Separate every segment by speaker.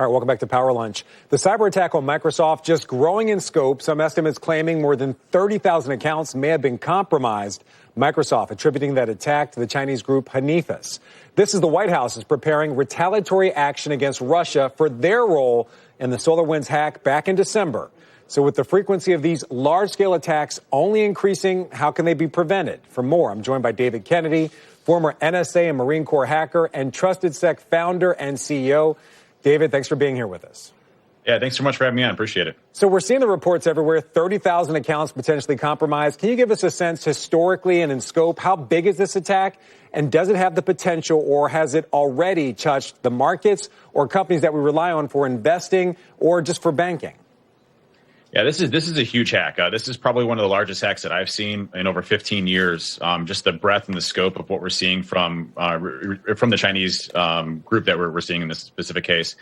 Speaker 1: All right, welcome back to Power Lunch. The cyber attack on Microsoft just growing in scope. Some estimates claiming more than 30,000 accounts may have been compromised. Microsoft attributing that attack to the Chinese group Hanifas. This is the White House is preparing retaliatory action against Russia for their role in the SolarWinds hack back in December. So with the frequency of these large-scale attacks only increasing, how can they be prevented? For more, I'm joined by David Kennedy, former NSA and Marine Corps hacker and TrustedSec founder and CEO. David, thanks for being here with us.
Speaker 2: Yeah, thanks so much for having me on. Appreciate it.
Speaker 1: So we're seeing the reports everywhere, 30,000 accounts potentially compromised. Can you give us a sense historically and in scope, how big is this attack? And does it have the potential, or has it already touched the markets or companies that we rely on for investing or just for banking?
Speaker 2: Yeah, this is a huge hack. This is probably one of the largest hacks that I've seen in over 15 years. Just the breadth and the scope of what we're seeing from the Chinese group that we're seeing in this specific case.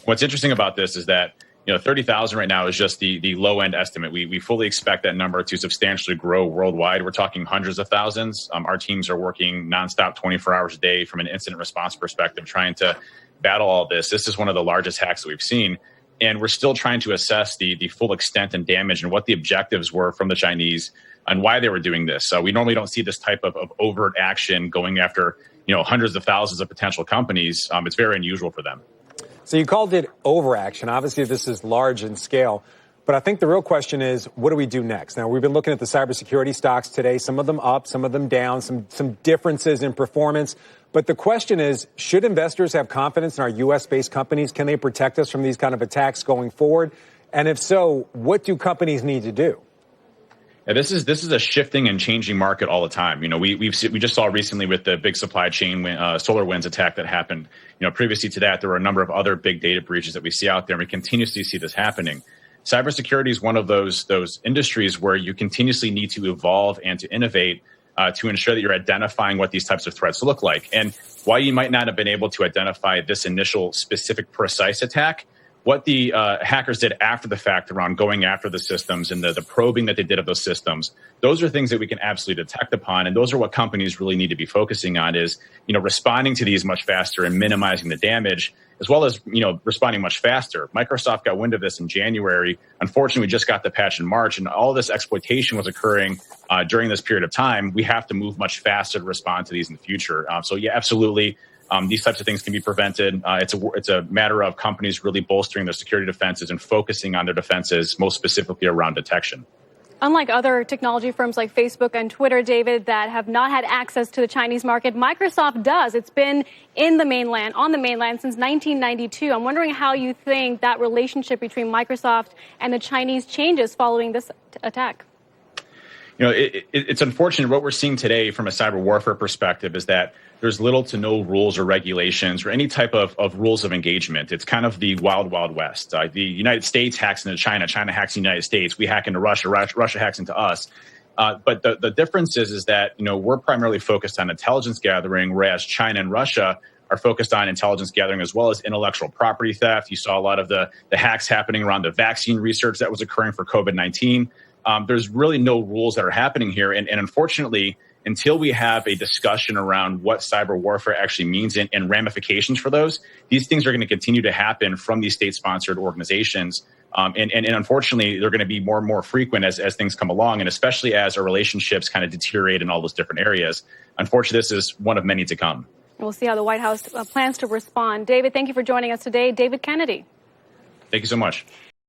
Speaker 2: What's interesting about this is that 30,000 right now is just the low end estimate. We fully expect that number to substantially grow worldwide. We're talking hundreds of thousands. Our teams are working nonstop, 24 hours a day from an incident response perspective, trying to battle all this. This is one of the largest hacks that we've seen. And we're still trying to assess the full extent and damage and what the objectives were from the Chinese and why they were doing this. So we normally don't see this type of overt action going after hundreds of thousands of potential companies. It's very unusual for them.
Speaker 1: So you called it overaction. Obviously, this is large in scale. But I think the real question is, what do we do next? Now, we've been looking at the cybersecurity stocks today, some of them up, some of them down, some differences in performance. But the question is, should investors have confidence in our U.S.-based companies? Can they protect us from these kind of attacks going forward? And if so, what do companies need to do?
Speaker 2: Yeah, this is a shifting and changing market all the time. We just saw recently with the big supply chain SolarWinds attack that happened. Previously to that, there were a number of other big data breaches that we see out there, and we continuously see this happening. Cybersecurity is one of those industries where you continuously need to evolve and to innovate to ensure that you're identifying what these types of threats look like. And while you might not have been able to identify this initial specific precise attack, what the hackers did after the fact around going after the systems and the probing that they did of those systems, those are things that we can absolutely detect upon. And those are what companies really need to be focusing on is, responding to these much faster and minimizing the damage, as well as, responding much faster. Microsoft got wind of this in January. Unfortunately, we just got the patch in March, and all this exploitation was occurring during this period of time. We have to move much faster to respond to these in the future. So, yeah, absolutely. These types of things can be prevented. It's a matter of companies really bolstering their security defenses and focusing on their defenses, most specifically around detection.
Speaker 3: Unlike other technology firms like Facebook and Twitter, David, that have not had access to the Chinese market, Microsoft does. It's been on the mainland since 1992. I'm wondering how you think that relationship between Microsoft and the Chinese changes following this attack.
Speaker 2: It's unfortunate. What we're seeing today from a cyber warfare perspective is that there's little to no rules or regulations or any type of rules of engagement. It's kind of the wild, wild west. The United States hacks into China. China hacks the United States. We hack into Russia. Russia hacks into us. But the difference is that, we're primarily focused on intelligence gathering, whereas China and Russia are focused on intelligence gathering as well as intellectual property theft. You saw a lot of the hacks happening around the vaccine research that was occurring for COVID-19. There's really no rules that are happening here. And unfortunately, until we have a discussion around what cyber warfare actually means and ramifications for those, these things are going to continue to happen from these state-sponsored organizations. And unfortunately, they're going to be more and more frequent as things come along, and especially as our relationships kind of deteriorate in all those different areas. Unfortunately, this is one of many to come.
Speaker 3: We'll see how the White House plans to respond. David, thank you for joining us today. David Kennedy.
Speaker 2: Thank you so much.